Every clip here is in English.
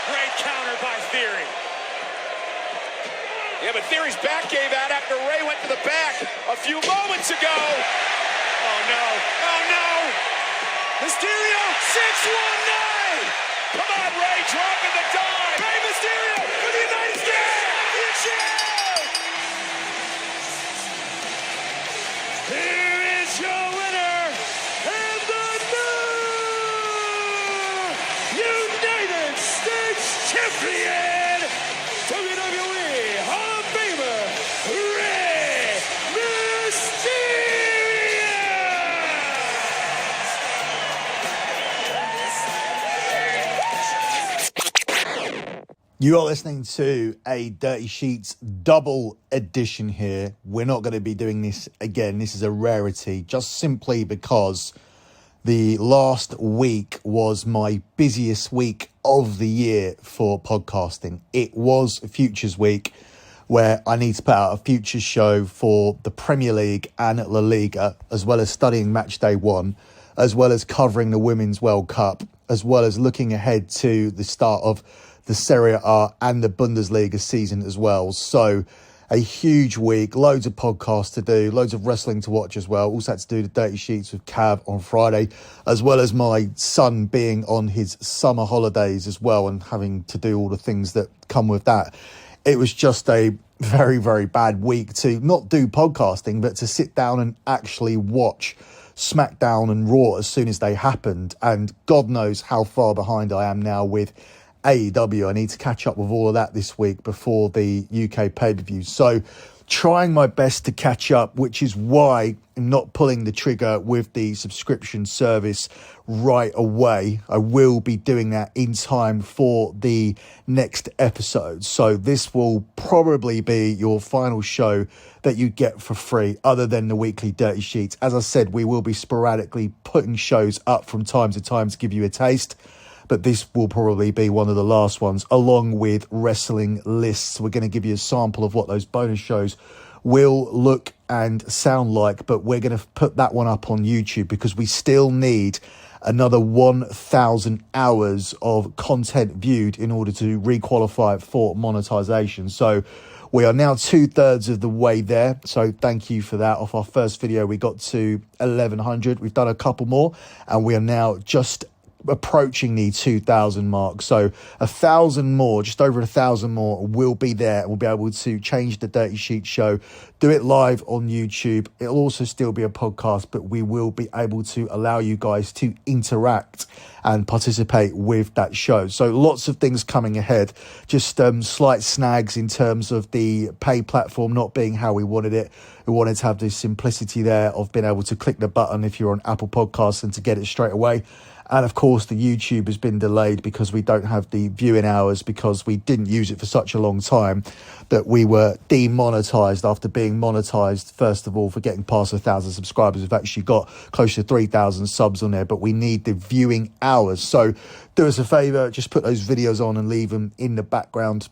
Great counter by Theory. Yeah, but Theory's back gave out after Ray went to the back a few moments ago. Oh, no. Oh, no. Mysterio, 619. Come on, Ray, dropping the dime. Rey Mysterio for the United States Championship. Here is your winner and the new United States Champion, WWE Hall of Famer, Rey Mysterio! You are listening to a Dirty Sheets double edition here. We're not going to be doing this again. This is a rarity, just simply because the last week was my busiest week of the year for podcasting. It was Futures Week, where I need to put out a Futures show for the Premier League and La Liga, as well as studying Match Day 1, as well as covering the Women's World Cup, as well as looking ahead to the start of the Serie A and the Bundesliga season as well. So a huge week, loads of podcasts to do, loads of wrestling to watch as well. Also had to do the Dirty Sheets with Cav on Friday, as well as my son being on his summer holidays as well and having to do all the things that come with that. It was just a very, very bad week to not do podcasting, but to sit down and actually watch SmackDown and Raw as soon as they happened. And God knows how far behind I am now with AEW. I need to catch up with all of that this week before the UK pay-per-view. So trying my best to catch up, which is why I'm not pulling the trigger with the subscription service right away. I will be doing that in time for the next episode. So this will probably be your final show that you get for free, other than the weekly Dirty Sheets. As I said, we will be sporadically putting shows up from time to time to give you a taste, but this will probably be one of the last ones, along with wrestling lists. We're going to give you a sample of what those bonus shows will look and sound like, but we're going to put that one up on YouTube because we still need another 1,000 hours of content viewed in order to requalify for monetization. So we are now 2/3 of the way there. So thank you for that. Off our first video, we got to 1,100. We've done a couple more, and we are now just approaching the 2,000 mark. So 1,000 more, just over 1,000 more will be there. We'll be able to change the Dirty Sheet show, do it live on YouTube. It'll also still be a podcast, but we will be able to allow you guys to interact and participate with that show. So lots of things coming ahead, just slight snags in terms of the pay platform not being how we wanted it. We wanted to have the simplicity there of being able to click the button if you're on Apple Podcasts and to get it straight away. And of course, the YouTube has been delayed because we don't have the viewing hours, because we didn't use it for such a long time that we were demonetized after being monetized, first of all, for getting past 1,000 subscribers. We've actually got close to 3,000 subs on there, but we need the viewing hours. So do us a favor, just put those videos on and leave them in the background,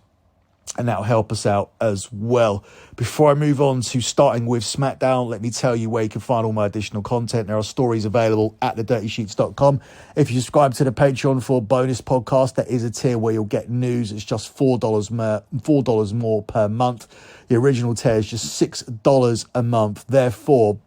and that'll help us out as well. Before I move on to starting with SmackDown, let me tell you where you can find all my additional content. There are stories available at thedirtysheets.com. If you subscribe to the Patreon for bonus podcast, there is a tier where you'll get news. It's just $4 more per month. The original tier is just $6 a month. Therefore,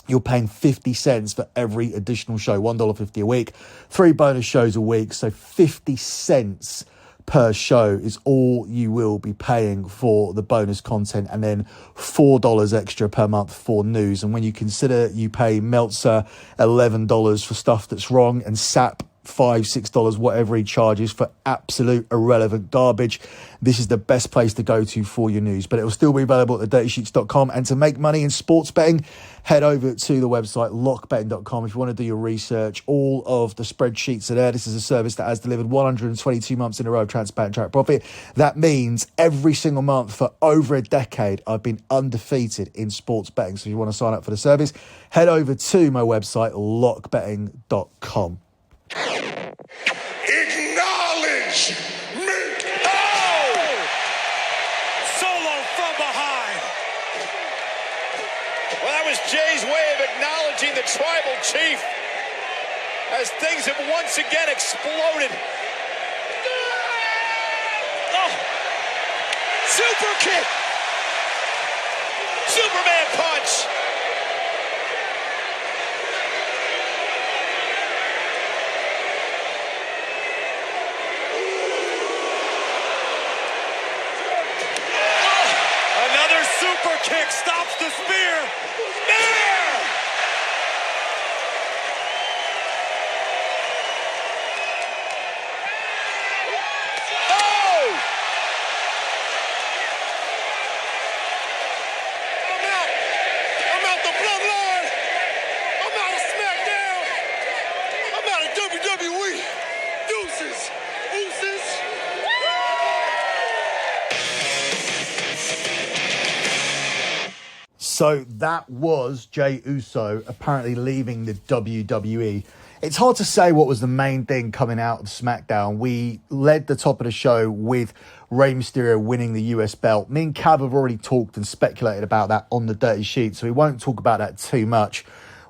you're paying 50 cents for every additional show, $1.50 a week, 3 bonus shows a week. So 50 cents per show is all you will be paying for the bonus content, and then $4 extra per month for news. And when you consider you pay Meltzer $11 for stuff that's wrong, and Sap $5, $6, whatever he charges for absolute irrelevant garbage, this is the best place to go to for your news. But it will still be available at thedirtysheets.com. And to make money in sports betting, head over to the website lockbetting.com. If you want to do your research, all of the spreadsheets are there. This is a service that has delivered 122 months in a row of transparent track profit. That means every single month for over a decade, I've been undefeated in sports betting. So if you want to sign up for the service, head over to my website, lockbetting.com. Acknowledge me. Oh! Solo from behind. Well, that was Jay's way of acknowledging the tribal chief as things have once again exploded Super kick. Superman punch. Another super kick stops the spear. There! Oh! I'm out the Bloodline. I'm out of SmackDown. I'm out of WWE. Deuces. Ooses. So that was Jey Uso apparently leaving the WWE. It's hard to say what was the main thing coming out of SmackDown. We led the top of the show with Rey Mysterio winning the US belt. Me and Cav have already talked and speculated about that on the Dirty Sheet, so we won't talk about that too much.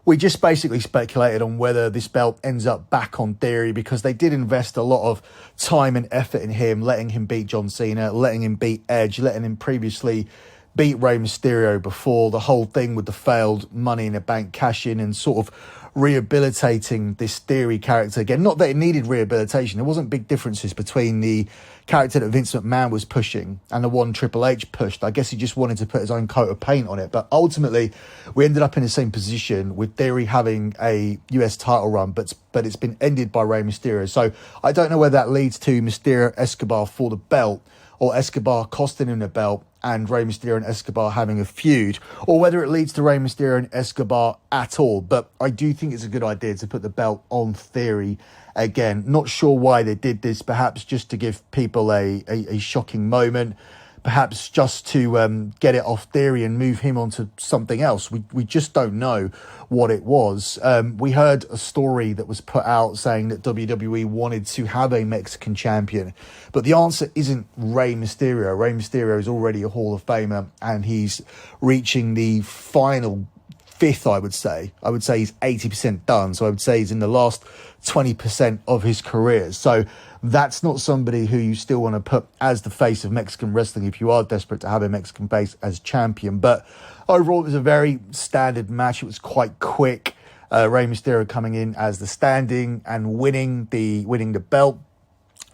We just basically speculated on whether this belt ends up back on Theory, because they did invest a lot of time and effort in him, letting him beat John Cena, letting him beat Edge, letting him previously beat Rey Mysterio before the whole thing with the failed Money in the Bank cash-in, and sort of rehabilitating this Theory character again. Not that it needed rehabilitation. There wasn't big differences between the character that Vince McMahon was pushing and the one Triple H pushed. I guess he just wanted to put his own coat of paint on it. But ultimately, we ended up in the same position with Theory having a US title run, but it's been ended by Rey Mysterio. So I don't know whether that leads to Mysterio Escobar for the belt, or Escobar costing him the belt and Rey Mysterio and Escobar having a feud, or whether it leads to Rey Mysterio and Escobar at all. But I do think it's a good idea to put the belt on Theory again. Not sure why they did this, perhaps just to give people a shocking moment, perhaps just to get it off Theory and move him onto something else. We just don't know what it was. We heard a story that was put out saying that WWE wanted to have a Mexican champion, but the answer isn't Rey Mysterio. Rey Mysterio is already a Hall of Famer, and he's reaching the final fifth, I would say. I would say he's 80% done. So I would say he's in the last 20% of his career. So that's not somebody who you still want to put as the face of Mexican wrestling if you are desperate to have a Mexican face as champion. But overall, it was a very standard match. It was quite quick. Rey Mysterio coming in as the standing and winning the belt.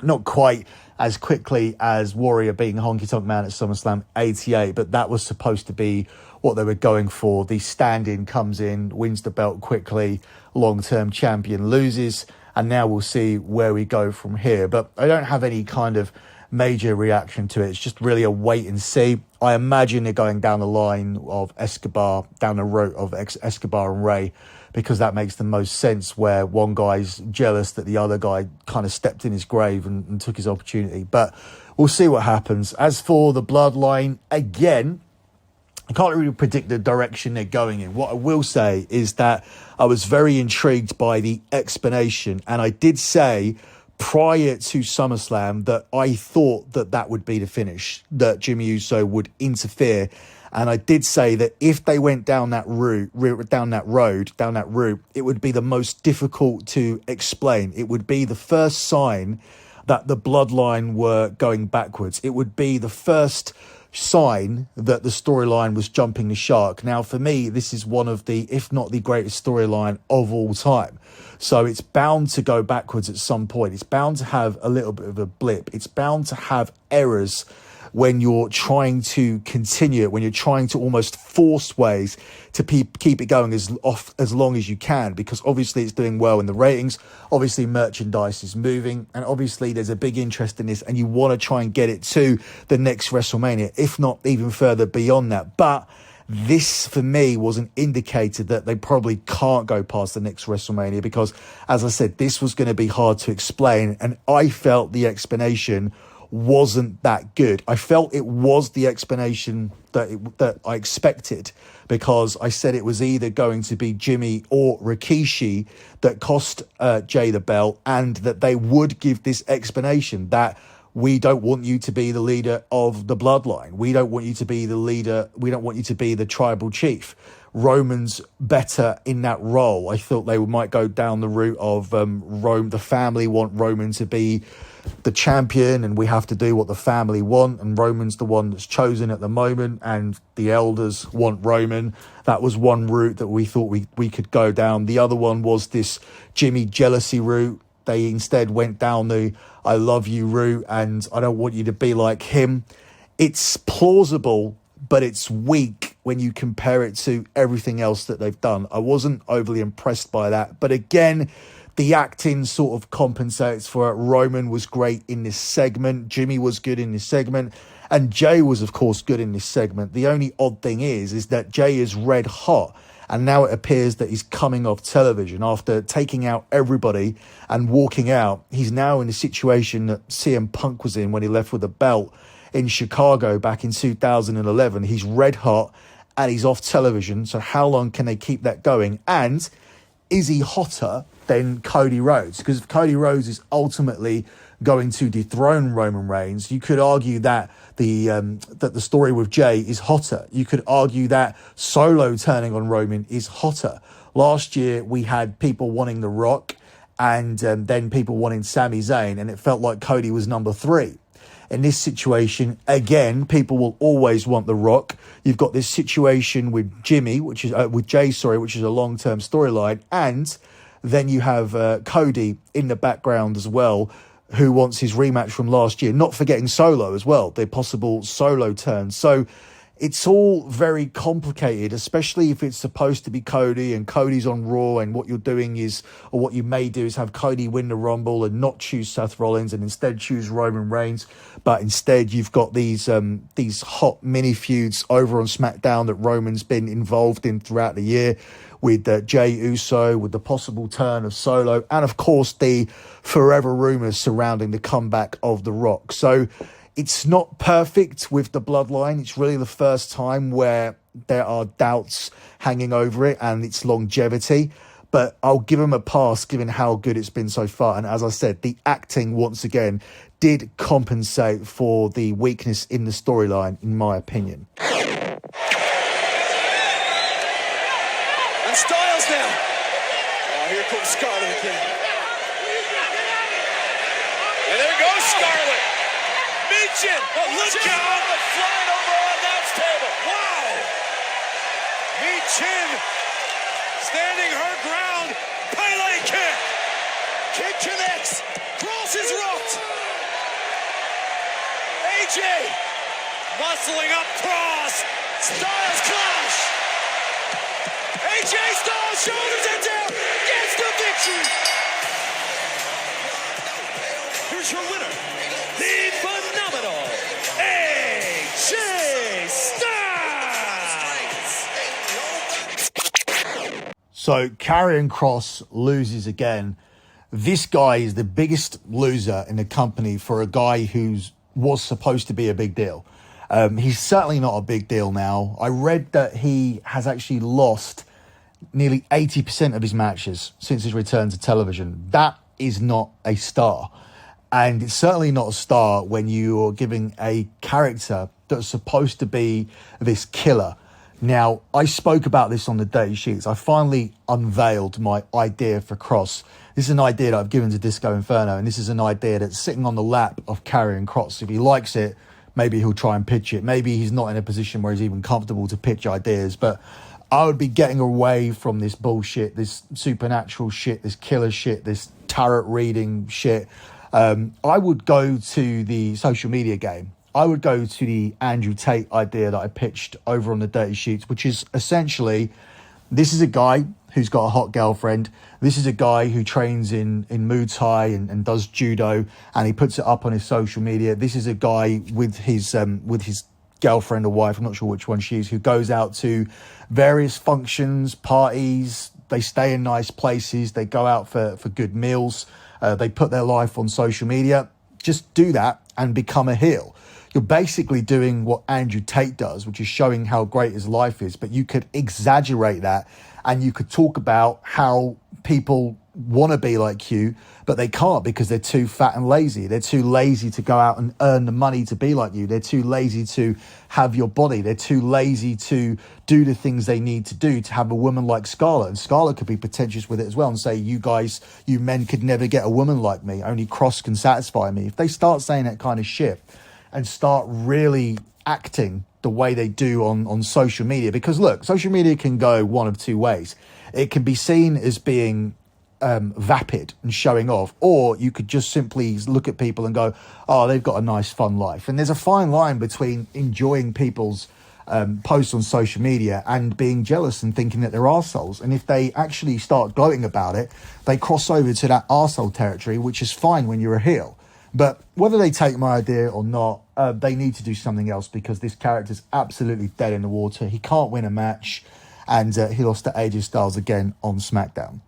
Not quite as quickly as Warrior beating Honky Tonk Man at SummerSlam 88, but that was supposed to be what they were going for. The stand-in comes in, wins the belt quickly, long-term champion loses, and now we'll see where we go from here. But I don't have any kind of major reaction to it. It's just really a wait and see. I imagine they're going down the line of Escobar, down the route of Escobar and Rey, because that makes the most sense, where one guy's jealous that the other guy kind of stepped in his grave and took his opportunity. But we'll see what happens. As for the Bloodline, again, I can't really predict the direction they're going in. What I will say is that I was very intrigued by the explanation, and I did say prior to SummerSlam that I thought that would be the finish, that Jimmy Uso would interfere. And I did say that if they went down that route, it would be the most difficult to explain. It would be the first sign that the Bloodline were going backwards. It would be the first sign that the storyline was jumping the shark. Now, for me, this is one of the, if not the greatest storyline of all time. So it's bound to go backwards at some point. It's bound to have a little bit of a blip. It's bound to have errors when you're trying to continue it, when you're trying to almost force ways to keep it going as long as you can, because obviously it's doing well in the ratings, obviously merchandise is moving, and obviously there's a big interest in this, and you want to try and get it to the next WrestleMania, if not even further beyond that. But this, for me, was an indicator that they probably can't go past the next WrestleMania, because, as I said, this was going to be hard to explain, and I felt the explanation wasn't that good. I felt it was the explanation that I expected, because I said it was either going to be Jimmy or Rikishi that cost Jey the belt, and that they would give this explanation that we don't want you to be the leader of the Bloodline. We don't want you to be the leader. We don't want you to be the tribal chief. Roman's better in that role. I thought they might go down the route of the family want Roman to be the champion and we have to do what the family want, and Roman's the one that's chosen at the moment and the elders want Roman. That was one route that we thought we could go down. The other one was this Jimmy jealousy route. They instead went down the I love you route and I don't want you to be like him. It's plausible, but it's weak when you compare it to everything else that they've done. I wasn't overly impressed by that. But again, the acting sort of compensates for it. Roman was great in this segment. Jimmy was good in this segment. And Jay was, of course, good in this segment. The only odd thing is that Jay is red hot. And now it appears that he's coming off television after taking out everybody and walking out. He's now in a situation that CM Punk was in when he left with the belt in Chicago back in 2011. He's red hot and he's off television. So how long can they keep that going? And is he hotter than Cody Rhodes? Because if Cody Rhodes is ultimately going to dethrone Roman Reigns, you could argue that the story with Jay is hotter. You could argue that Solo turning on Roman is hotter. Last year we had people wanting The Rock and then people wanting Sami Zayn, and it felt like Cody was number 3. In this situation, again, people will always want The Rock. You've got this situation with Jay, which is a long-term storyline, and then you have Cody in the background as well, who wants his rematch from last year. Not forgetting Solo as well, the possible Solo turn. So it's all very complicated, especially if it's supposed to be Cody and Cody's on Raw, and what you're doing is, or what you may do is have Cody win the Rumble and not choose Seth Rollins and instead choose Roman Reigns. But instead you've got these hot mini feuds over on SmackDown that Roman's been involved in throughout the year, with Jey Uso, with the possible turn of Solo, and of course the forever rumours surrounding the comeback of The Rock. So it's not perfect with the Bloodline. It's really the first time where there are doubts hanging over it and its longevity. But I'll give them a pass given how good it's been so far. And as I said, the acting, once again, did compensate for the weakness in the storyline, in my opinion. And Styles now. Oh, here comes Scarlett again. And there goes Scarlett. Michin. Oh, look out. Flying over on that table. Wow. Michin standing her ground. Pele kick. Kick connects. Cross is rocked. AJ. Muscling up cross. Styles clash. AJ Styles shoulders it down. Gets the victory. Here's your winner, The phenomenal AJ Styles. So Karrion Kross loses again. This guy is the biggest loser in the company for a guy who was supposed to be a big deal. He's certainly not a big deal now. I read that he has actually lost nearly 80% of his matches since his return to television. That is not a star. And it's certainly not a star when you're giving a character that's supposed to be this killer. Now, I spoke about this on the Dirty Sheets. I finally unveiled my idea for Kross. This is an idea that I've given to Disco Inferno, and this is an idea that's sitting on the lap of Karrion Kross. If he likes it, maybe he'll try and pitch it. Maybe he's not in a position where he's even comfortable to pitch ideas, but I would be getting away from this bullshit, this supernatural shit, this killer shit, this tarot reading shit. I would go to the social media game. I would go to the Andrew Tate idea that I pitched over on the Dirty Sheets, which is essentially, this is a guy who's got a hot girlfriend. This is a guy who trains in Muay Thai and does judo, and he puts it up on his social media. This is a guy with his girlfriend or wife, I'm not sure which one she is, who goes out to various functions, parties. They stay in nice places. They go out for good meals. They put their life on social media. Just do that and become a heel. You're basically doing what Andrew Tate does, which is showing how great his life is, but you could exaggerate that and you could talk about how people want to be like you, but they can't because they're too fat and lazy. They're too lazy to go out and earn the money to be like you. They're too lazy to have your body. They're too lazy to do the things they need to do to have a woman like Scarlett. And Scarlett could be pretentious with it as well and say, you guys, you men could never get a woman like me. Only Cross can satisfy me. If they start saying that kind of shit and start really acting the way they do on social media, because look, social media can go one of two ways. It can be seen as being vapid and showing off, or you could just simply look at people and go, oh, they've got a nice fun life. And there's a fine line between enjoying people's posts on social media and being jealous and thinking that they're arseholes. And if they actually start gloating about it, they cross over to that arsehole territory, which is fine when you're a heel. But whether they take my idea or not, they need to do something else, because this character's absolutely dead in the water. He can't win a match, and he lost to AJ Styles again on SmackDown.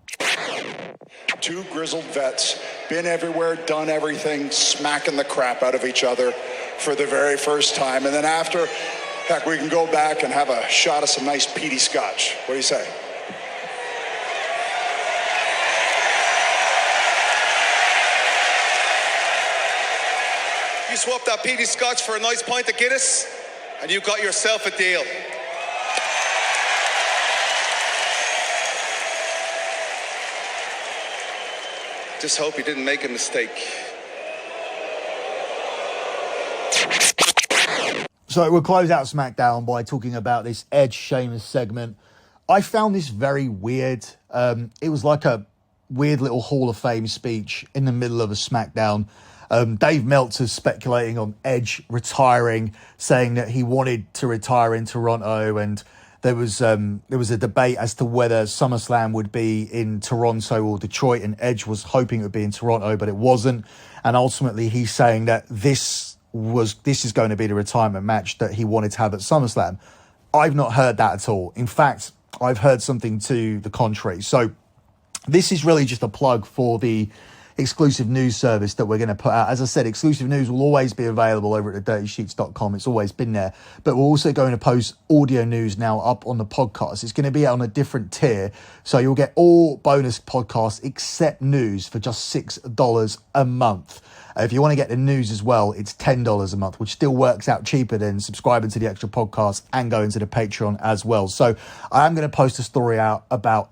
Two grizzled vets, been everywhere, done everything, smacking the crap out of each other for the very first time. And then after, heck, we can go back and have a shot of some nice peaty scotch. What do you say? You swapped that peaty scotch for a nice pint of Guinness, and you got yourself a deal. Just hope he didn't make a mistake. So we'll close out SmackDown by talking about this Edge Sheamus segment. I found this very weird. It was like a weird little Hall of Fame speech in the middle of a SmackDown. Dave Meltzer's speculating on Edge retiring, saying that he wanted to retire in Toronto, and there was a debate as to whether SummerSlam would be in Toronto or Detroit, and Edge was hoping it would be in Toronto, but it wasn't. And ultimately, he's saying that this is going to be the retirement match that he wanted to have at SummerSlam. I've not heard that at all. In fact, I've heard something to the contrary. So this is really just a plug for the exclusive news service that we're going to put out. As I said, exclusive news will always be available over at thedirtysheets.com. It's always been there. But we're also going to post audio news now up on the podcast. It's going to be on a different tier. So you'll get all bonus podcasts except news for just $6 a month. If you want to get the news as well, it's $10 a month, which still works out cheaper than subscribing to the extra podcast and going to the Patreon as well. So I am going to post a story out about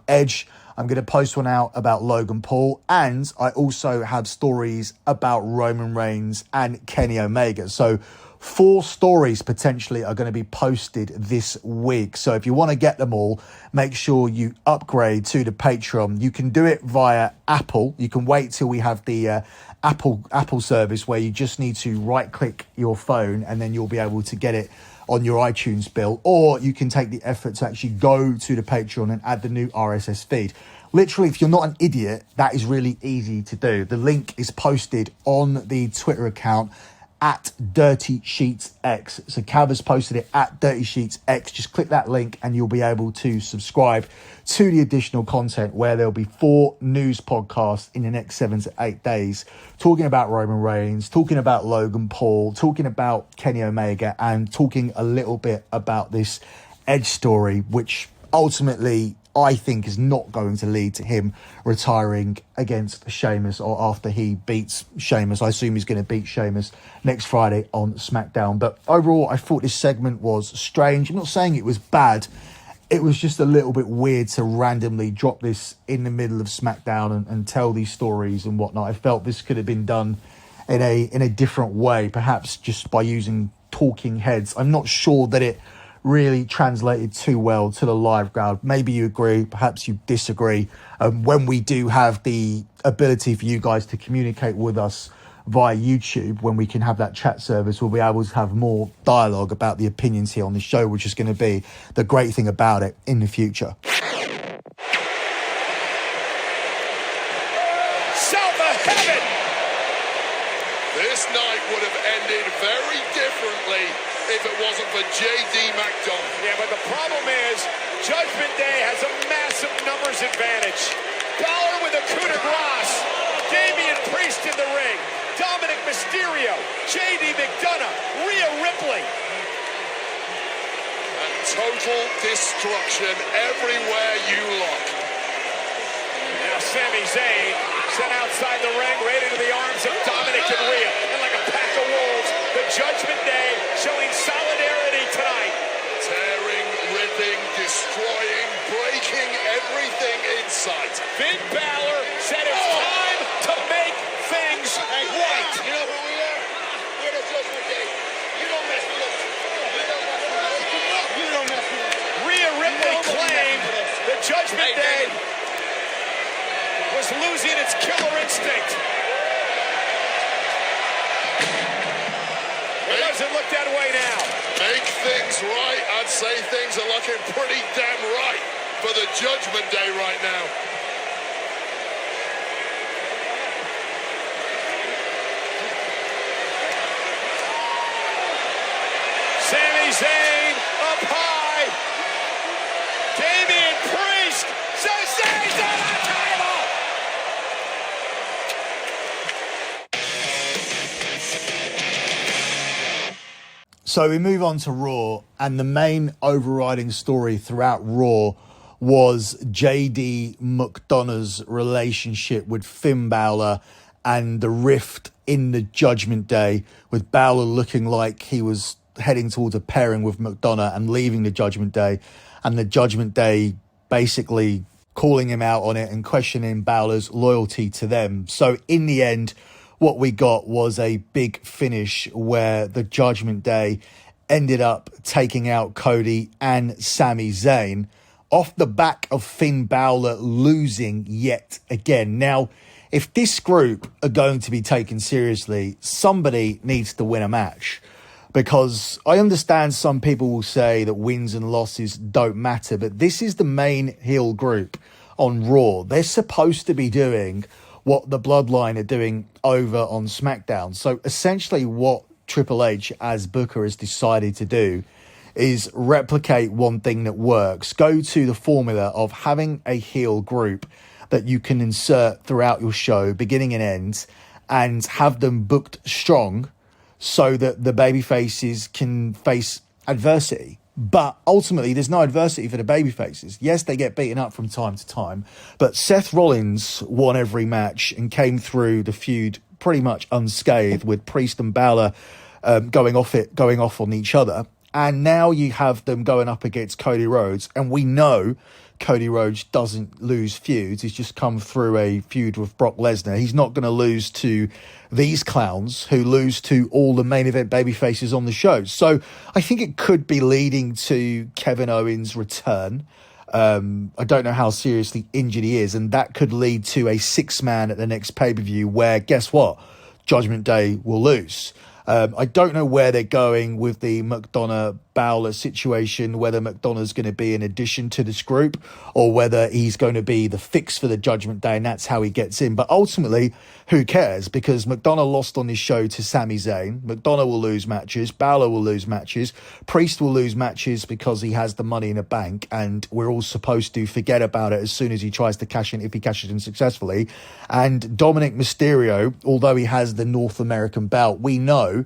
Edge. I'm going to post one out about Logan Paul, and I also have stories about Roman Reigns and Kenny Omega. So 4 stories potentially are going to be posted this week. So if you want to get them all, make sure you upgrade to the Patreon. You can do it via Apple. You can wait till we have the Apple service where you just need to right click your phone and then you'll be able to get it on your iTunes bill, or you can take the effort to actually go to the Patreon and add the new RSS feed. Literally, if you're not an idiot, that is really easy to do. The link is posted on the Twitter account at Dirty Sheets X. So Cav has posted it at Dirty Sheets X. Just click that link and you'll be able to subscribe to the additional content where there'll be 4 news podcasts in the next 7 to 8 days, talking about Roman Reigns, talking about Logan Paul, talking about Kenny Omega, and talking a little bit about this Edge story, which ultimately I think is not going to lead to him retiring against Sheamus or after he beats Sheamus. I assume he's going to beat Sheamus next Friday on SmackDown. But overall, I thought this segment was strange. I'm not saying it was bad. It was just a little bit weird to randomly drop this in the middle of SmackDown and tell these stories and whatnot. I felt this could have been done in a different way, perhaps just by using talking heads. I'm not sure that it really translated too well to the live crowd. Maybe you agree, perhaps you disagree. When we do have the ability for you guys to communicate with us via YouTube, when we can have that chat service, we'll be able to have more dialogue about the opinions here on the show, which is going to be the great thing about it in the future. South of heaven! This night would have ended very differently if it wasn't for J.D. McDonald. Yeah, but the problem is, Judgment Day has a massive numbers advantage. Balor with a coup de grace. Damian Priest in the ring. Dominic Mysterio. J.D. McDonough. Rhea Ripley. And total destruction everywhere you look. Now Sami Zayn sent outside the ring, right into the arms of Dominic and Rhea. And like a pack of wolves, the Judgment Day showing solidarity tonight. Tearing, ripping, destroying, breaking everything in sight. Finn Balor said it's time to make things right. You know who we are? We're the Judgment Day. You don't mess with us. You don't mess with us. You don't mess with us. Rhea Ripley claimed the Judgment Day was losing its killer instinct. It doesn't look that way now. Make things right. I'd say things are looking pretty damn right for the Judgment Day right now. Sami Zayn up high. Damian Priest. So Zayn's on the table. So we move on to Raw, and the main overriding story throughout Raw was JD McDonough's relationship with Finn Balor and the rift in the Judgment Day, with Balor looking like he was heading towards a pairing with McDonough and leaving the Judgment Day, and the Judgment Day basically calling him out on it and questioning Balor's loyalty to them. So in the end, what we got was a big finish where the Judgment Day ended up taking out Cody and Sami Zayn off the back of Finn Balor losing yet again. Now, if this group are going to be taken seriously, somebody needs to win a match. Because I understand some people will say that wins and losses don't matter, but this is the main heel group on Raw. They're supposed to be doing what the Bloodline are doing over on SmackDown. So essentially what Triple H as Booker has decided to do is replicate one thing that works. Go to the formula of having a heel group that you can insert throughout your show, beginning and end, and have them booked strong so that the baby faces can face adversity. But ultimately, there's no adversity for the baby faces. Yes, they get beaten up from time to time, but Seth Rollins won every match and came through the feud pretty much unscathed, with Priest and Balor going off on each other. And now you have them going up against Cody Rhodes, and we know Cody Rhodes doesn't lose feuds. He's just come through a feud with Brock Lesnar. He's not going to lose to these clowns who lose to all the main event babyfaces on the show. So I think it could be leading to Kevin Owens' return. I don't know how seriously injured he is, and that could lead to a 6-man at the next pay-per-view where, guess what? Judgment Day will lose. I don't know where they're going with the McDonough-Balor situation, whether McDonough's going to be an addition to this group or whether he's going to be the fix for the Judgment Day and that's how he gets in. But ultimately, who cares? Because McDonough lost on his show to Sami Zayn. McDonough will lose matches. Balor will lose matches. Priest will lose matches because he has the money in the bank and we're all supposed to forget about it as soon as he tries to cash in, if he cashes in successfully. And Dominic Mysterio, although he has the North American belt, we know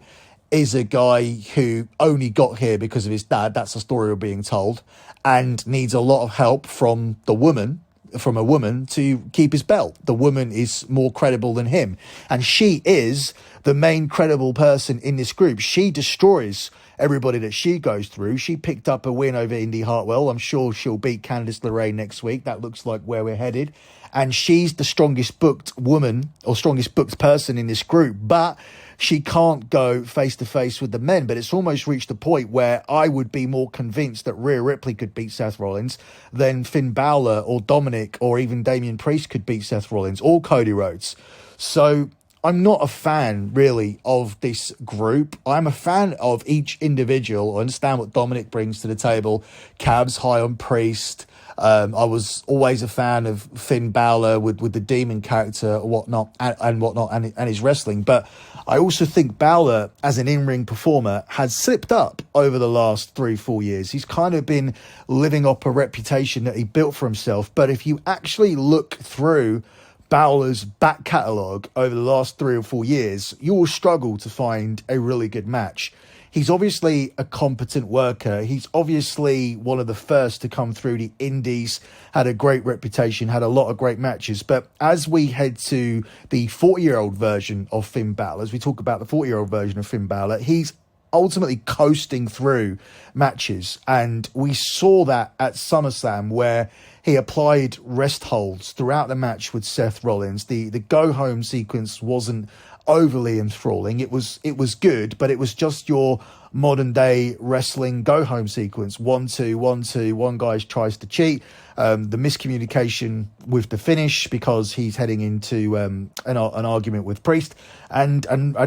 is a guy who only got here because of his dad. That's the story we're being told, and needs a lot of help from a woman to keep his belt. The woman is more credible than him, and she is the main credible person in this group. She destroys everybody that she goes through. She picked up a win over Indy Hartwell. I'm sure she'll beat Candice LeRae next week. That looks like where we're headed. And she's the strongest booked woman or strongest booked person in this group. But she can't go face to face with the men. But it's almost reached a point where I would be more convinced that Rhea Ripley could beat Seth Rollins than Finn Balor or Dominic or even Damian Priest could beat Seth Rollins or Cody Rhodes. So I'm not a fan, really, of this group. I'm a fan of each individual. I understand what Dominic brings to the table. Cab's high on Priest. I was always a fan of Finn Balor with the demon character and whatnot, and his wrestling. But I also think Balor, as an in-ring performer, has slipped up over the last 3-4 years. He's kind of been living up a reputation that he built for himself. But if you actually look through Balor's back catalogue over the last 3 or 4 years, you will struggle to find a really good match. He's obviously a competent worker. He's obviously one of the first to come through the indies, had a great reputation, had a lot of great matches. But as we head to the 40-year-old version of Finn Balor, as we talk about the 40-year-old version of Finn Balor, he's ultimately coasting through matches. And we saw that at SummerSlam, where he applied rest holds throughout the match with Seth Rollins. The go-home sequence wasn't overly enthralling. It was good, but it was just your modern day wrestling go home sequence. 1-2, 1-2, one guy tries to cheat. The miscommunication with the finish because he's heading into an argument with Priest, and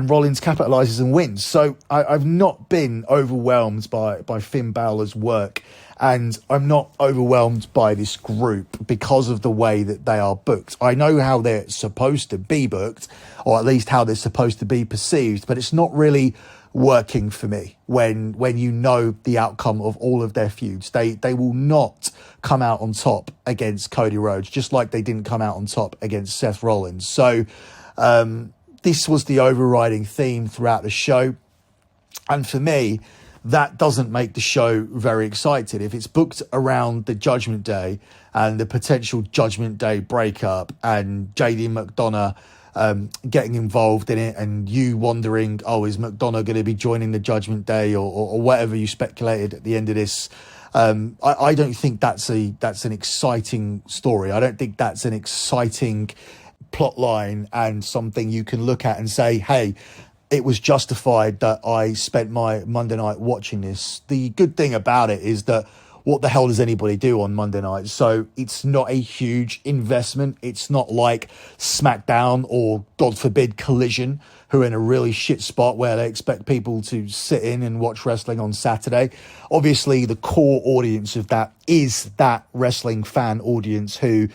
Rollins capitalizes and wins. So I've not been overwhelmed by Finn Balor's work, and I'm not overwhelmed by this group because of the way that they are booked. I know how they're supposed to be booked, or at least how they're supposed to be perceived, but it's not really working for me when you know the outcome of all of their feuds. They will not come out on top against Cody Rhodes, just like they didn't come out on top against Seth Rollins. So this was the overriding theme throughout the show, and for me, that doesn't make the show very exciting. If it's booked around the Judgment Day and the potential Judgment Day breakup and JD McDonough getting involved in it, and you wondering, oh, is McDonough going to be joining the Judgment Day or whatever you speculated at the end of this, I don't think that's an exciting story. I don't think that's an exciting plot line and something you can look at and say, hey, it was justified that I spent my Monday night watching this. The good thing about it is that what the hell does anybody do on Monday night? So it's not a huge investment. It's not like SmackDown or, God forbid, Collision, who are in a really shit spot where they expect people to sit in and watch wrestling on Saturday. Obviously, the core audience of that is that wrestling fan audience who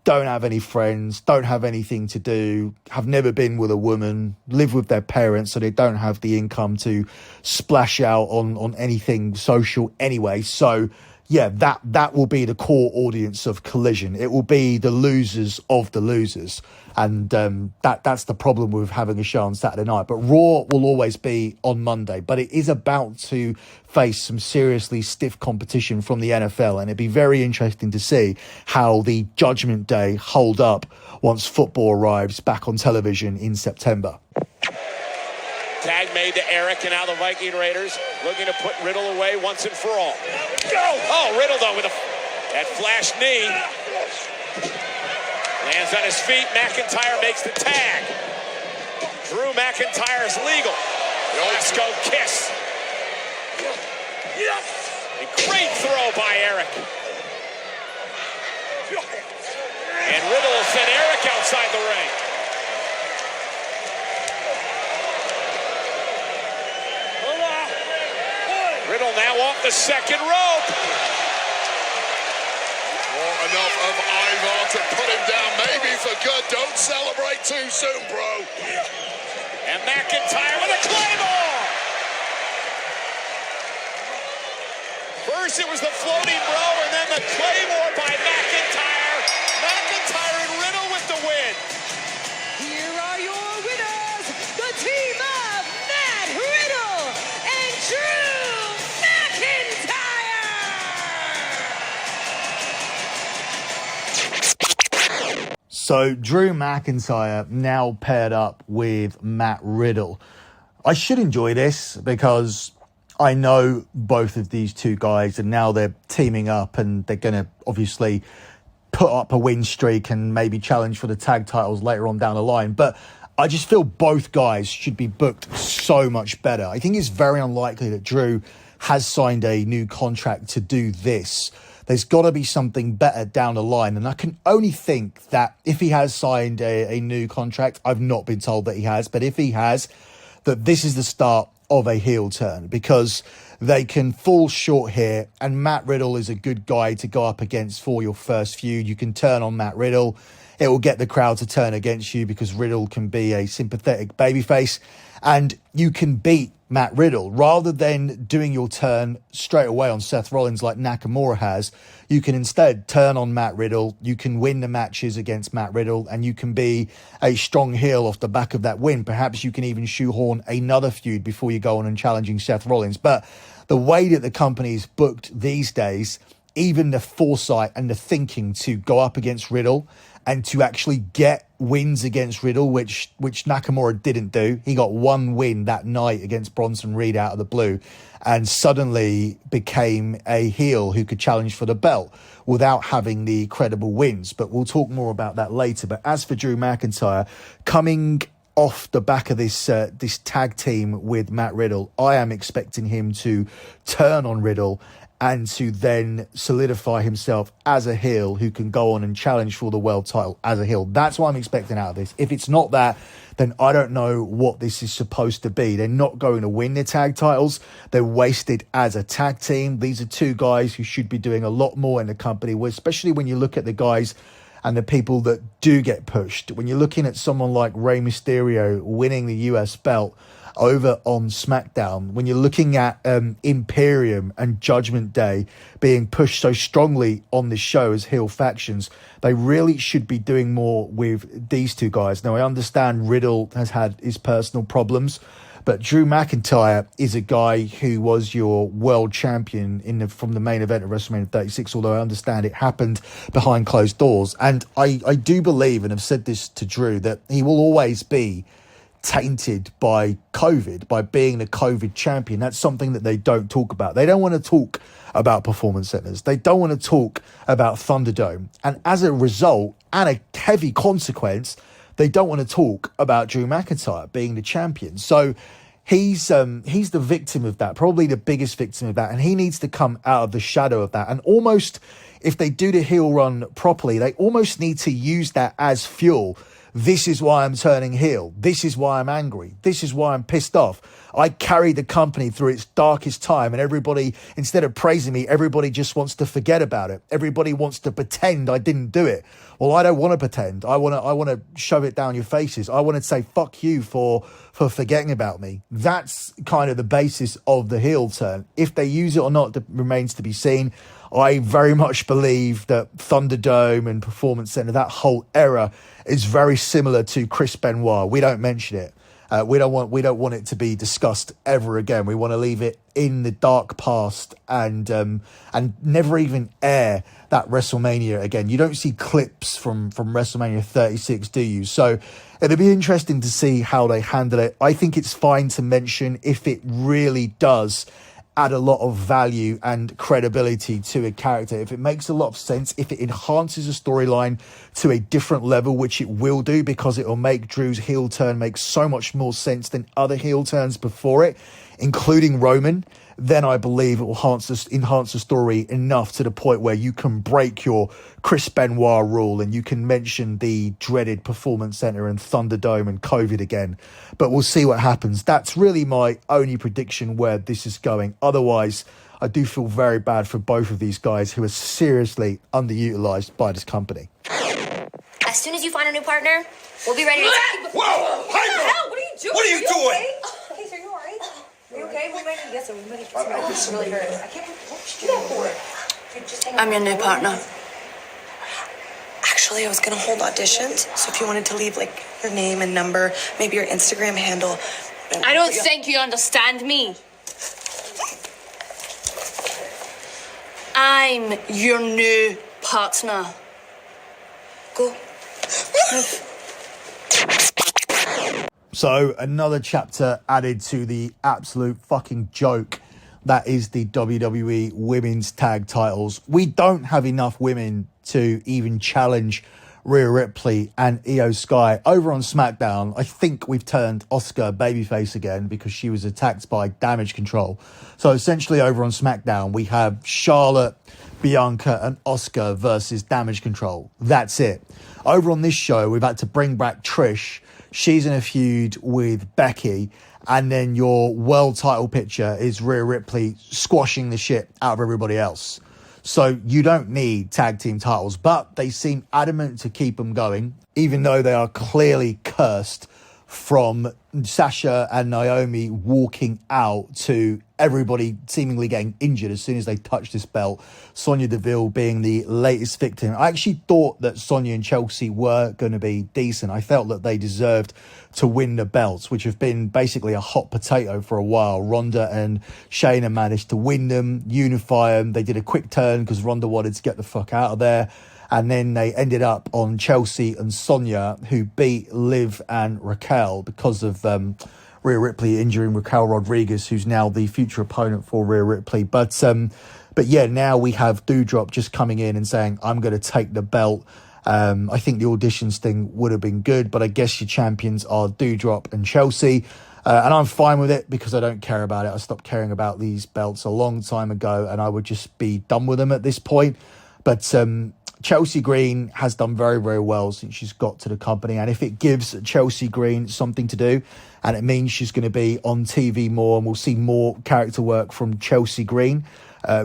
don't have any friends, don't have anything to do, have never been with a woman, live with their parents, so they don't have the income to splash out on anything social anyway. So yeah, that will be the core audience of Collision. It will be the losers of the losers. And that's the problem with having a show on Saturday night. But Raw will always be on Monday. But it is about to face some seriously stiff competition from the NFL. And it'd be very interesting to see how the Judgment Day hold up once football arrives back on television in September. Tag made to Eric, and now the Viking Raiders looking to put Riddle away once and for all. Go! Oh, Riddle, though, with that flash knee. Lands on his feet. McIntyre makes the tag. Drew McIntyre's legal. Let's go kiss. A great throw by Eric. And Riddle sent Eric outside the ring. Riddle now off the second rope. Enough of Ivar to put him down, maybe for good. Don't celebrate too soon, bro. And McIntyre with a Claymore. First it was the floating bro, and then the Claymore by McIntyre. McIntyre and Riddle with the win. Here are your winners, the team of Matt Riddle and Drew McIntyre. So Drew McIntyre now paired up with Matt Riddle. I should enjoy this because I know both of these two guys, and now they're teaming up and they're going to obviously put up a win streak and maybe challenge for the tag titles later on down the line. But I just feel both guys should be booked so much better. I think it's very unlikely that Drew has signed a new contract to do this. There's got to be something better down the line. And I can only think that if he has signed a new contract, I've not been told that he has, but if he has, that this is the start of a heel turn, because they can fall short here. And Matt Riddle is a good guy to go up against for your first feud. You can turn on Matt Riddle. It will get the crowd to turn against you because Riddle can be a sympathetic babyface. And you can beat Matt Riddle. Rather than doing your turn straight away on Seth Rollins like Nakamura has, you can instead turn on Matt Riddle. You can win the matches against Matt Riddle, and you can be a strong heel off the back of that win. Perhaps you can even shoehorn another feud before you go on and challenging Seth Rollins. But the way that the company's booked these days, even the foresight and the thinking to go up against Riddle and to actually get wins against Riddle, which Nakamura didn't do. He got one win that night against Bronson Reed out of the blue and suddenly became a heel who could challenge for the belt without having the credible wins. But we'll talk more about that later. But as for Drew McIntyre, coming off the back of this tag team with Matt Riddle, I am expecting him to turn on Riddle and to then solidify himself as a heel who can go on and challenge for the world title as a heel. That's what I'm expecting out of this. If it's not that, then I don't know what this is supposed to be. They're not going to win the tag titles. They're wasted as a tag team. These are two guys who should be doing a lot more in the company, especially when you look at the guys and the people that do get pushed. When you're looking at someone like Rey Mysterio winning the US belt over on SmackDown, when you're looking at Imperium and Judgment Day being pushed so strongly on this show as heel factions, they really should be doing more with these two guys. Now, I understand Riddle has had his personal problems, but Drew McIntyre is a guy who was your world champion from the main event of WrestleMania 36, although I understand it happened behind closed doors. And I do believe, and I've said this to Drew, that he will always be tainted by COVID, by being the COVID champion. That's something that they don't talk about. They don't want to talk about performance centers. They don't want to talk about Thunderdome. And as a result, and a heavy consequence, they don't want to talk about Drew McIntyre being the champion. So he's the victim of that, probably the biggest victim of that. And he needs to come out of the shadow of that. And almost, if they do the heel run properly, they almost need to use that as fuel. This is why I'm turning heel. This is why I'm angry. This is why I'm pissed off. I carried the company through its darkest time, and everybody, instead of praising me, everybody just wants to forget about it. Everybody wants to pretend I didn't do it. Well, I don't want to pretend. I want to shove it down your faces. I want to say fuck you for forgetting about me. That's kind of the basis of the heel turn. If they use it or not remains to be seen. I very much believe that Thunderdome and Performance Center, that whole era, is very similar to Chris Benoit. We don't mention it. We don't want it to be discussed ever again. We want to leave it in the dark past and never even air that WrestleMania again. You don't see clips from WrestleMania 36, do you? So it'll be interesting to see how they handle it. I think it's fine to mention if it really does add a lot of value and credibility to a character, if it makes a lot of sense, if it enhances a storyline to a different level, which it will do, because it will make Drew's heel turn make so much more sense than other heel turns before it, including Roman, then I believe it will enhance the story enough to the point where you can break your Chris Benoit rule and you can mention the dreaded Performance Center and Thunderdome and COVID again. But we'll see what happens. That's really my only prediction where this is going. Otherwise, I do feel very bad for both of these guys who are seriously underutilized by this company. As soon as you find a new partner, we'll be ready to... Whoa! What the hell? What are you doing? What are you doing? Okay? Okay, so you all right? Are you okay? We might need to get some. We might need to get some. This is really hurt. I can't believe what you do that for. Dude, just hang on. I'm your new partner. Actually, I was gonna hold auditions, so if you wanted to leave like your name and number, maybe your Instagram handle. I don't think you understand me. I'm your new partner. Go. So another chapter added to the absolute fucking joke that is the WWE Women's Tag Titles. We don't have enough women to even challenge Rhea Ripley and Io Sky. Over on SmackDown, I think we've turned Asuka babyface again because she was attacked by Damage Control. So essentially over on SmackDown, we have Charlotte, Bianca and Asuka versus Damage Control. That's it. Over on this show, we've had to bring back Trish. She's in a feud with Becky. And then your world title picture is Rhea Ripley squashing the shit out of everybody else. So you don't need tag team titles, but they seem adamant to keep them going, even though they are clearly cursed from Sasha and Naomi walking out to everybody seemingly getting injured as soon as they touch this belt. Sonya Deville being the latest victim. I actually thought that Sonya and Chelsea were going to be decent. I felt that they deserved to win the belts, which have been basically a hot potato for a while. Ronda and Shayna managed to win them, unify them. They did a quick turn because Ronda wanted to get the fuck out of there. And then they ended up on Chelsea and Sonya, who beat Liv and Raquel because of Rhea Ripley injuring Raquel Rodriguez, who's now the future opponent for Rhea Ripley. But yeah, now we have Doudrop just coming in and saying, I'm going to take the belt. I think the auditions thing would have been good, but I guess your champions are Doudrop and Chelsea. And I'm fine with it because I don't care about it. I stopped caring about these belts a long time ago and I would just be done with them at this point. But Chelsea Green has done very, very well since she's got to the company. And if it gives Chelsea Green something to do, and it means she's going to be on TV more and we'll see more character work from Chelsea Green,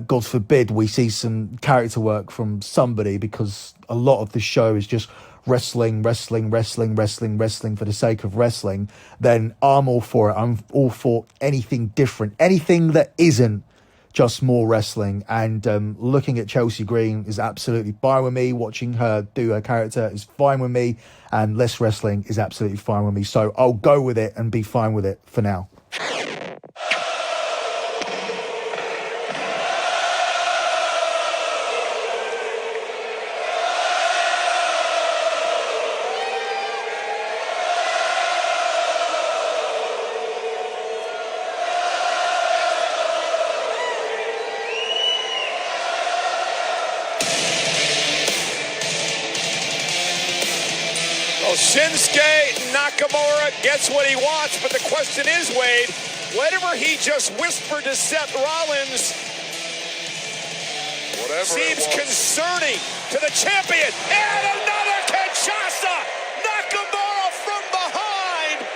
God forbid we see some character work from somebody, because a lot of the show is just wrestling for the sake of wrestling, then I'm all for it. I'm all for anything different, anything that isn't just more wrestling. And looking at Chelsea Green is absolutely fine with me. Watching her do her character is fine with me, and less wrestling is absolutely fine with me. So I'll go with it and be fine with it for now. Shinsuke Nakamura gets what he wants, but the question is, Wade, whatever he just whispered to Seth Rollins seems concerning to the champion. And another Kinshasa! Nakamura from behind!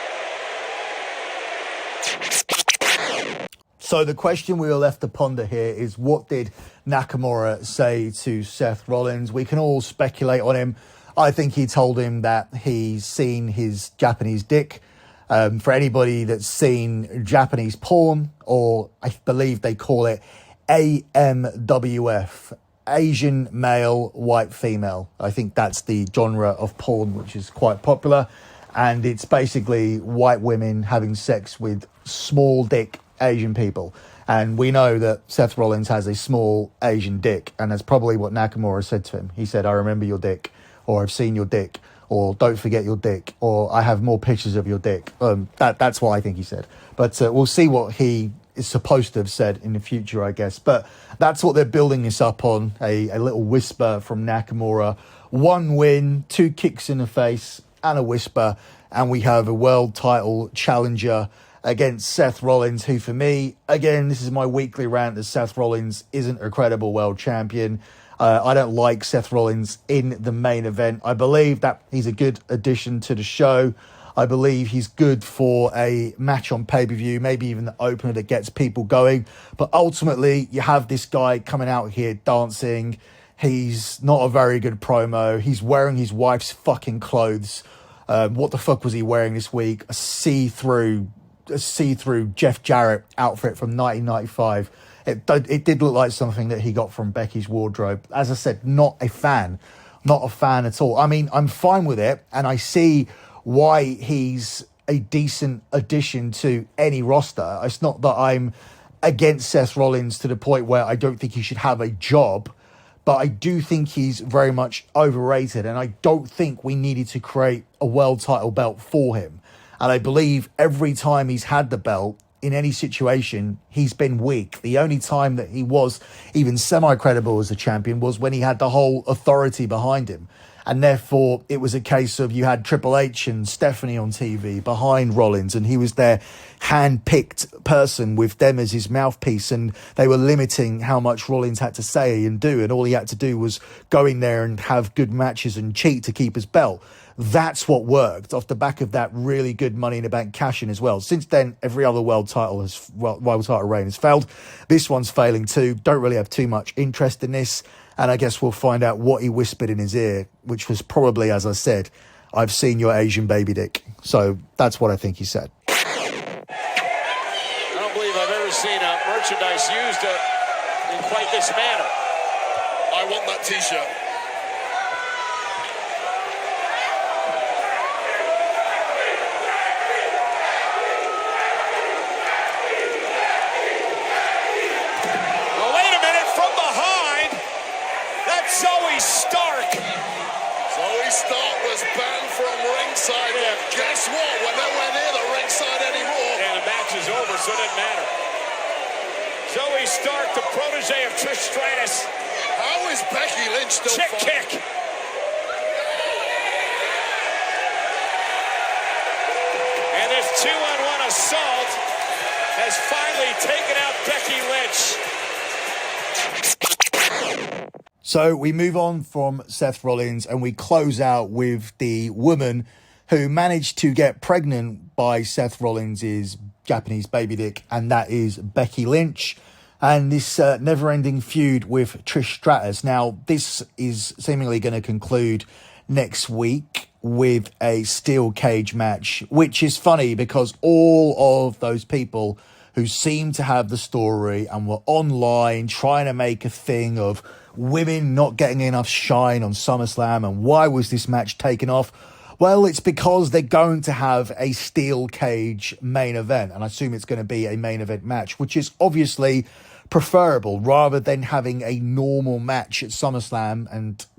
So the question we were left to ponder here is, what did Nakamura say to Seth Rollins? We can all speculate on him. I think he told him that he's seen his Japanese dick. For anybody that's seen Japanese porn, or I believe they call it AMWF, Asian male, white female. I think that's the genre of porn, which is quite popular. And it's basically white women having sex with small dick Asian people. And we know that Seth Rollins has a small Asian dick. And that's probably what Nakamura said to him. He said, I remember your dick, or I've seen your dick, or don't forget your dick, or I have more pictures of your dick. That's what I think he said. But we'll see what he is supposed to have said in the future, I guess. But that's what they're building this up on, a little whisper from Nakamura. 1 win, 2 kicks in the face, and a whisper. And we have a world title challenger against Seth Rollins, who for me, again, this is my weekly rant that Seth Rollins isn't a credible world champion. I don't like Seth Rollins in the main event. I believe that he's a good addition to the show. I believe he's good for a match on pay-per-view, maybe even the opener that gets people going. But ultimately, you have this guy coming out here dancing. He's not a very good promo. He's wearing his wife's fucking clothes. What the fuck was he wearing this week? A see-through Jeff Jarrett outfit from 1995. It did look like something that he got from Becky's wardrobe. As I said, not a fan at all. I mean, I'm fine with it, and I see why he's a decent addition to any roster. It's not that I'm against Seth Rollins to the point where I don't think he should have a job, but I do think he's very much overrated, and I don't think we needed to create a world title belt for him. And I believe every time he's had the belt, in any situation, he's been weak. The only time that he was even semi-credible as a champion was when he had the whole authority behind him. And therefore, it was a case of you had Triple H and Stephanie on TV behind Rollins, and he was their hand-picked person with them as his mouthpiece, and they were limiting how much Rollins had to say and do, and all he had to do was go in there and have good matches and cheat to keep his belt. That's what worked off the back of that really good Money in the Bank cash-in as well. Since then, every other world title reign has failed. This one's failing too. Don't really have too much interest in this. And I guess we'll find out what he whispered in his ear, which was probably, as I said, I've seen your Asian baby dick. So that's what I think he said. I don't believe I've ever seen merchandise used in quite this manner. I want that t-shirt. Well, wait a minute, from behind, that's Zoe Stark. Zoe Stark was banned from ringside, but guess what? We're nowhere near the ringside anymore. And the match is over, so it doesn't matter. Zoe Stark, the protege of Trish Stratus. How is Becky Lynch still Chick fighting? kick. And this 2-on-1 assault has finally taken out Becky Lynch. So we move on from Seth Rollins and we close out with the woman who managed to get pregnant by Seth Rollins' Japanese baby dick, and that is Becky Lynch. And this never-ending feud with Trish Stratus. Now, this is seemingly going to conclude next week with a steel cage match, which is funny because all of those people who seem to have the story and were online trying to make a thing of women not getting enough shine on SummerSlam and why was this match taken off? Well, it's because they're going to have a steel cage main event, and I assume it's going to be a main event match, which is obviously preferable rather than having a normal match at SummerSlam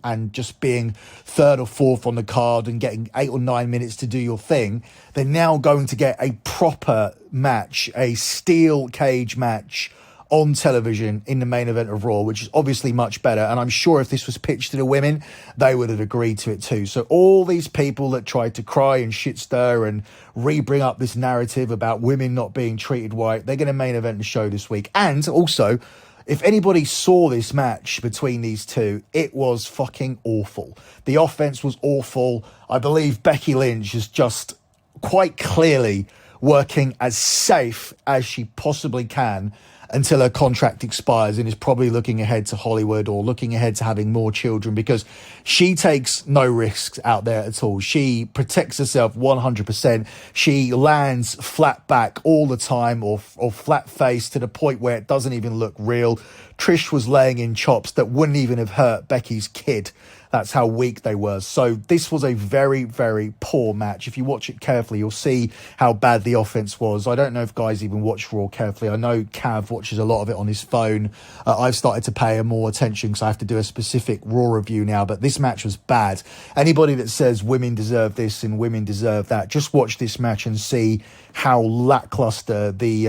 and just being third or fourth on the card and getting 8 or 9 minutes to do your thing. They're now going to get a proper match, a steel cage match on television in the main event of Raw, which is obviously much better. And I'm sure if this was pitched to the women, they would have agreed to it too. So all these people that tried to cry and shit stir and re-bring up this narrative about women not being treated right, they're going to main event the show this week. And also, if anybody saw this match between these two, it was fucking awful. The offense was awful. I believe Becky Lynch is just quite clearly working as safe as she possibly can until her contract expires, and is probably looking ahead to Hollywood or looking ahead to having more children, because she takes no risks out there at all. She protects herself 100%. She lands flat back all the time or flat face to the point where it doesn't even look real. Trish was laying in chops that wouldn't even have hurt Becky's kid. That's how weak they were. So this was a very, very poor match. If you watch it carefully, you'll see how bad the offense was. I don't know if guys even watch Raw carefully. I know Cav watches a lot of it on his phone. I've started to pay more attention because I have to do a specific Raw review now. But this match was bad. Anybody that says women deserve this and women deserve that, just watch this match and see how lackluster the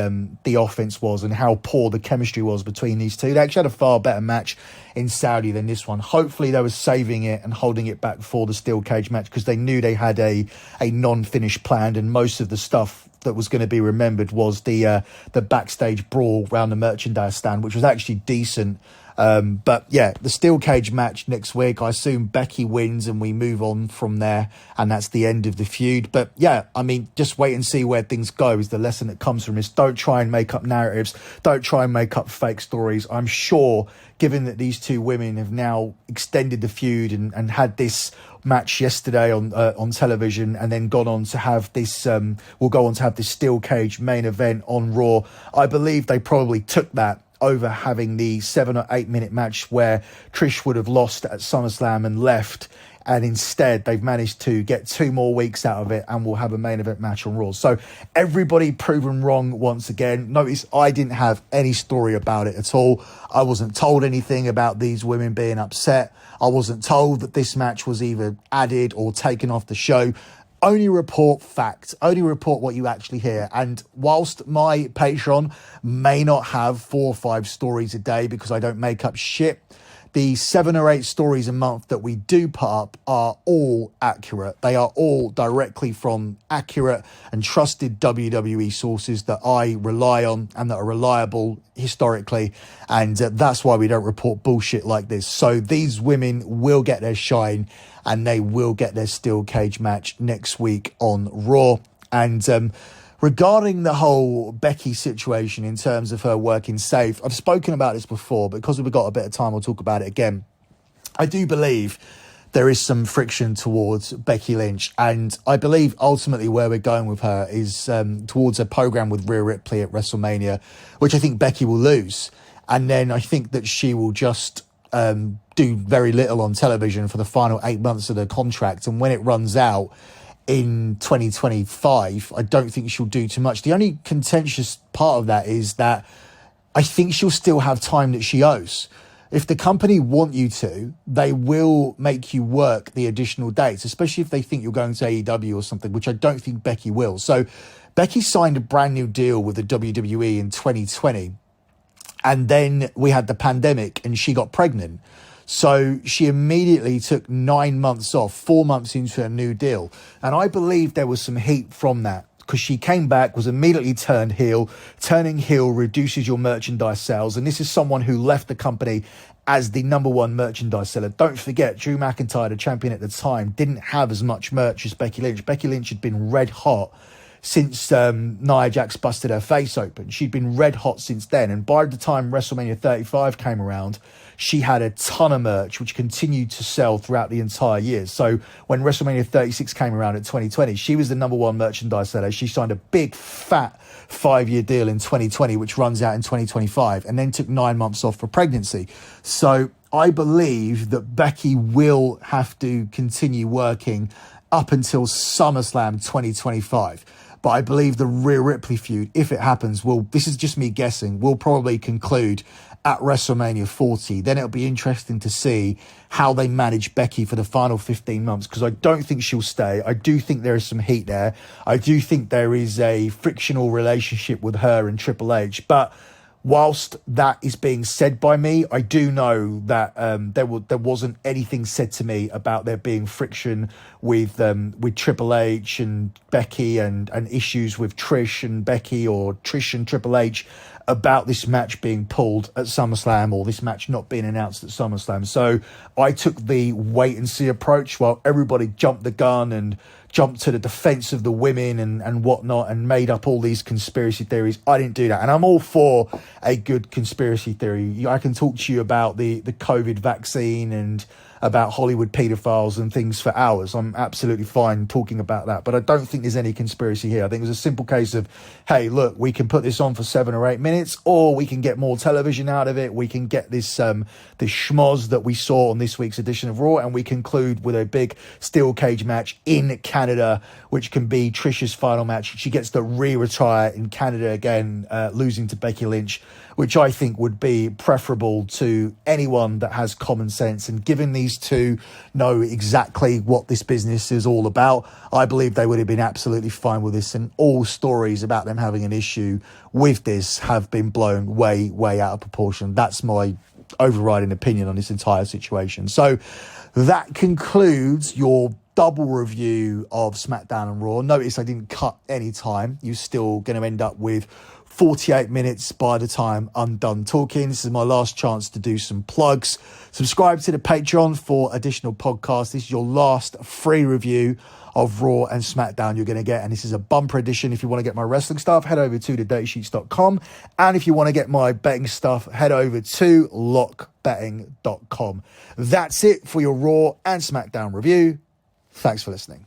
offense was and how poor the chemistry was between these two. They actually had a far better match in Saudi than this one. Hopefully they were saving it and holding it back for the steel cage match because they knew they had a non-finish planned, and most of the stuff that was going to be remembered was the backstage brawl around the merchandise stand, which was actually decent. But yeah, the steel cage match next week, I assume Becky wins and we move on from there, and that's the end of the feud. But yeah, I mean, just wait and see where things go is the lesson that comes from this. Don't try and make up narratives. Don't try and make up fake stories. I'm sure, given that these two women have now extended the feud and had this match yesterday on television, and then gone on to have this will go on to have this steel cage main event on Raw, I believe they probably took that over having the 7 or 8 minute match where Trish would have lost at SummerSlam and left, and instead they've managed to get 2 more weeks out of it and we'll have a main event match on Raw. So everybody proven wrong once again. Notice I didn't have any story about it at all. I wasn't told anything about these women being upset. I wasn't told that this match was either added or taken off the show. Only report facts, only report what you actually hear. And whilst my Patreon may not have 4 or 5 stories a day because I don't make up shit, the 7 or 8 stories a month that we do put up are all accurate. They are all directly from accurate and trusted WWE sources that I rely on and that are reliable historically. And that's why we don't report bullshit like this. So these women will get their shine and they will get their steel cage match next week on Raw. And regarding the whole Becky situation in terms of her working safe, I've spoken about this before, but because we've got a bit of time, I'll talk about it again. I do believe there is some friction towards Becky Lynch. And I believe ultimately where we're going with her is towards a program with Rhea Ripley at WrestleMania, which I think Becky will lose. And then I think that she will just do very little on television for the final 8 months of the contract. And when it runs out in 2025, I don't think she'll do too much. The only contentious part of that is that I think she'll still have time that she owes. If the company want you to, they will make you work the additional dates, especially if they think you're going to AEW or something, which I don't think Becky will. So Becky signed a brand new deal with the WWE in 2020. And then we had the pandemic and she got pregnant. So she immediately took 9 months off, 4 months into a new deal. And I believe there was some heat from that, because she came back, was immediately turned heel. Turning heel reduces your merchandise sales. And this is someone who left the company as the number one merchandise seller. Don't forget, Drew McIntyre, the champion at the time, didn't have as much merch as Becky Lynch. Becky Lynch had been red hot since Nia Jax busted her face open. She'd been red hot since then. And by the time WrestleMania 35 came around, she had a ton of merch, which continued to sell throughout the entire year. So when WrestleMania 36 came around at 2020, she was the number one merchandise seller. She signed a big, fat 5-year deal in 2020, which runs out in 2025, and then took 9 months off for pregnancy. So I believe that Becky will have to continue working up until SummerSlam 2025. But I believe the Rhea Ripley feud, if it happens, this is just me guessing, will probably conclude at WrestleMania 40. Then it'll be interesting to see how they manage Becky for the final 15 months, because I don't think she'll stay. I do think there is some heat there. I do think there is a frictional relationship with her and Triple H. But whilst that is being said by me, I do know that there wasn't anything said to me about there being friction with Triple H and Becky and issues with Trish and Becky, or Trish and Triple H, about this match being pulled at SummerSlam, or this match not being announced at SummerSlam. So I took the wait and see approach while everybody jumped the gun and jumped to the defense of the women and whatnot and made up all these conspiracy theories. I didn't do that. And I'm all for a good conspiracy theory. I can talk to you about the COVID vaccine and about Hollywood paedophiles and things for hours. I'm absolutely fine talking about that. But I don't think there's any conspiracy here. I think it was a simple case of, hey, look, we can put this on for 7 or 8 minutes, or we can get more television out of it. We can get this schmoz that we saw on this week's edition of Raw, and we conclude with a big steel cage match in Canada, which can be Trish's final match. She gets to re-retire in Canada again, losing to Becky Lynch, which I think would be preferable to anyone that has common sense. And given these two know exactly what this business is all about, I believe they would have been absolutely fine with this. And all stories about them having an issue with this have been blown way, way out of proportion. That's my overriding opinion on this entire situation. So that concludes your double review of SmackDown and Raw. Notice I didn't cut any time. You're still going to end up with 48 minutes by the time I'm done talking. This is my last chance to do some plugs. Subscribe to the Patreon for additional podcasts. This is your last free review of Raw and SmackDown you're going to get. And this is a bumper edition. If you want to get my wrestling stuff, head over to thedirtysheets.com. And if you want to get my betting stuff, head over to lockbetting.com. That's it for your Raw and SmackDown review. Thanks for listening.